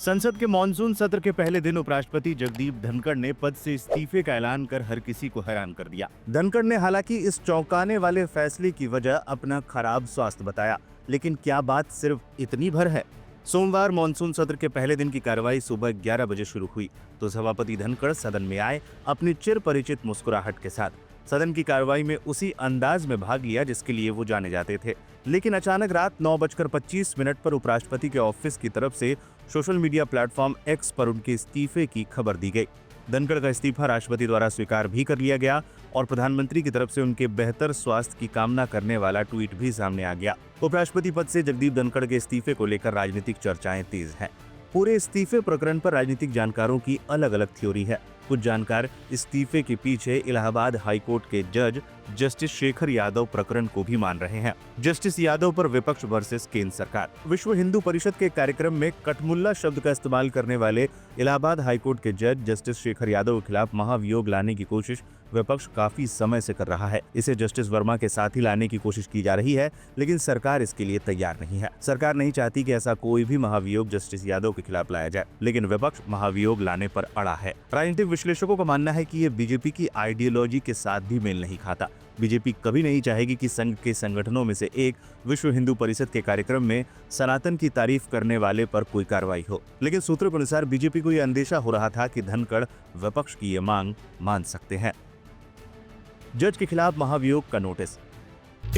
संसद के मानसून सत्र के पहले दिन उपराष्ट्रपति जगदीप धनखड़ ने पद से इस्तीफे का ऐलान कर हर किसी को हैरान कर दिया। धनखड़ ने हालांकि इस चौंकाने वाले फैसले की वजह अपना खराब स्वास्थ्य बताया, लेकिन क्या बात सिर्फ इतनी भर है? सोमवार मानसून सत्र के पहले दिन की कार्रवाई सुबह 11 बजे शुरू हुई तो सभापति धनखड़ सदन में आए अपनी चिर परिचित मुस्कुराहट के साथ। सदन की कार्रवाई में उसी अंदाज में भाग लिया जिसके लिए वो जाने जाते थे, लेकिन अचानक रात 9:25 पर उपराष्ट्रपति के ऑफिस की तरफ से सोशल मीडिया प्लेटफॉर्म एक्स पर उनके इस्तीफे की खबर दी गई। धनखड़ का इस्तीफा राष्ट्रपति द्वारा स्वीकार भी कर लिया गया और प्रधानमंत्री की तरफ से उनके बेहतर स्वास्थ्य की कामना करने वाला ट्वीट भी सामने आ गया। उपराष्ट्रपति पद से जगदीप धनखड़ के इस्तीफे को लेकर राजनीतिक चर्चाएं तेज हैं। पूरे इस्तीफे प्रकरण पर राजनीतिक जानकारों की अलग अलग थ्योरी है। कुछ जानकार इस्तीफे के पीछे इलाहाबाद हाईकोर्ट के जज जस्टिस शेखर यादव प्रकरण को भी मान रहे हैं। जस्टिस यादव पर विपक्ष वर्सेस केंद्र सरकार। विश्व हिंदू परिषद के कार्यक्रम में कठमुल्ला शब्द का इस्तेमाल करने वाले इलाहाबाद हाईकोर्ट के जज जस्टिस शेखर यादव के खिलाफ महाभियोग लाने की कोशिश विपक्ष काफी समय से कर रहा है। इसे जस्टिस वर्मा के साथ ही लाने की कोशिश की जा रही है, लेकिन सरकार इसके लिए तैयार नहीं है। सरकार नहीं चाहती कि ऐसा कोई भी महाभियोग जस्टिस यादव के खिलाफ लाया जाए, लेकिन विपक्ष महाभियोग लाने पर अड़ा है। राजनीतिक विश्लेषकों का मानना है कि ये बीजेपी की आइडियोलॉजी के साथ भी मेल नहीं खाता। बीजेपी कभी नहीं चाहेगी कि संघ के संगठनों में से एक विश्व हिंदू परिषद के कार्यक्रम में सनातन की तारीफ करने वाले पर कोई कार्रवाई हो, लेकिन सूत्रों के अनुसार बीजेपी को यह अंदेशा हो रहा था कि धनखड़ विपक्ष की ये मांग मान सकते हैं। जज के खिलाफ महाभियोग का notice.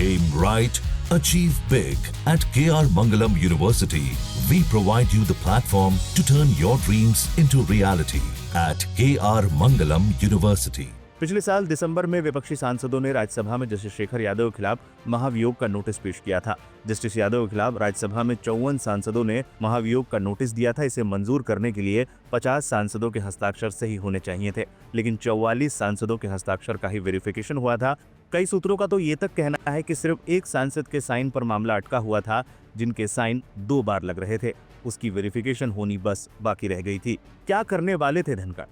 Aim right, achieve big. At KR Mangalam University, we provide you the platform to turn your dreams into reality. At KR Mangalam University. पिछले साल दिसंबर में विपक्षी सांसदों ने राज्यसभा में जस्टिस शेखर यादव के खिलाफ महाभियोग का नोटिस पेश किया था। जस्टिस यादव के खिलाफ राज्यसभा में 54 सांसदों ने महाभियोग का नोटिस दिया था। इसे मंजूर करने के लिए 50 सांसदों के हस्ताक्षर सही होने चाहिए थे, लेकिन 44 सांसदों के हस्ताक्षर का ही वेरिफिकेशन हुआ था। कई सूत्रों का तो ये तक कहना है कि सिर्फ एक सांसद के साइन पर मामला अटका हुआ था, जिनके साइन 2 बार लग रहे थे। उसकी वेरिफिकेशन होनी बस बाकी रह गई थी। क्या करने वाले थे धनखड़?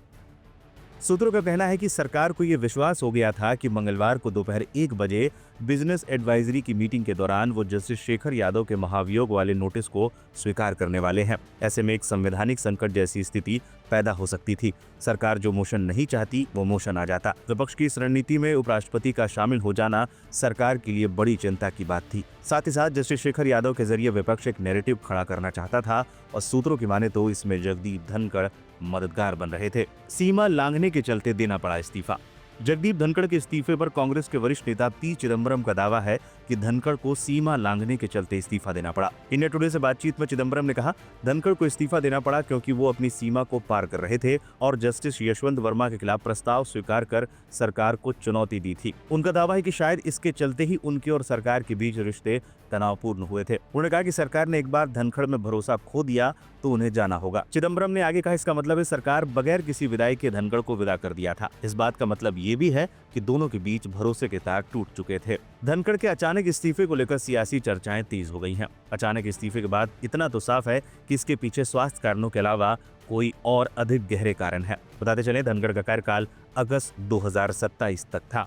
सूत्रों का कहना है कि सरकार को यह विश्वास हो गया था कि मंगलवार को दोपहर 1 बजे बिजनेस एडवाइजरी की मीटिंग के दौरान वो जस्टिस शेखर यादव के महाभियोग वाले नोटिस को स्वीकार करने वाले हैं। ऐसे में एक संवैधानिक संकट जैसी स्थिति पैदा हो सकती थी। सरकार जो मोशन नहीं चाहती वो मोशन आ जाता। विपक्ष की इस रणनीति में उपराष्ट्रपति का शामिल हो जाना सरकार के लिए बड़ी चिंता की बात थी। साथ ही साथ जस्टिस शेखर यादव के जरिए विपक्ष एक नैरेटिव खड़ा करना चाहता था और सूत्रों की माने तो इसमें जगदीप धनखड़ मददगार बन रहे थे। सीमा लांघने के चलते देना पड़ा इस्तीफा। जगदीप धनखड़ के इस्तीफे पर कांग्रेस के वरिष्ठ नेता पी चिदम्बरम का दावा है कि धनखड़ को सीमा लांघने के चलते इस्तीफा देना पड़ा। इंडिया टुडे से बातचीत में चिदम्बरम ने कहा, धनखड़ को इस्तीफा देना पड़ा क्योंकि वो अपनी सीमा को पार कर रहे थे और जस्टिस यशवंत वर्मा के खिलाफ प्रस्ताव स्वीकार कर सरकार को चुनौती दी थी। उनका दावा है कि शायद इसके चलते ही उनके और सरकार के बीच रिश्ते तनावपूर्ण हुए थे। उन्होंने कहा कि सरकार ने एक बार धनखड़ में भरोसा खो दिया तो उन्हें जाना होगा। चिदम्बरम ने आगे कहा, इसका मतलब है सरकार बगैर किसी विदाई के धनखड़ को विदा कर दिया था। इस बात का मतलब ये भी है कि दोनों के बीच भरोसे के तार टूट चुके थे। धनखड़ के अचानक इस्तीफे को लेकर सियासी चर्चाएं तेज हो गई हैं। अचानक इस्तीफे के बाद इतना तो साफ है कि इसके पीछे स्वास्थ्य कारणों के अलावा कोई और अधिक गहरे कारण है। बताते चले, धनखड़ का कार्यकाल अगस्त 2027 तक था।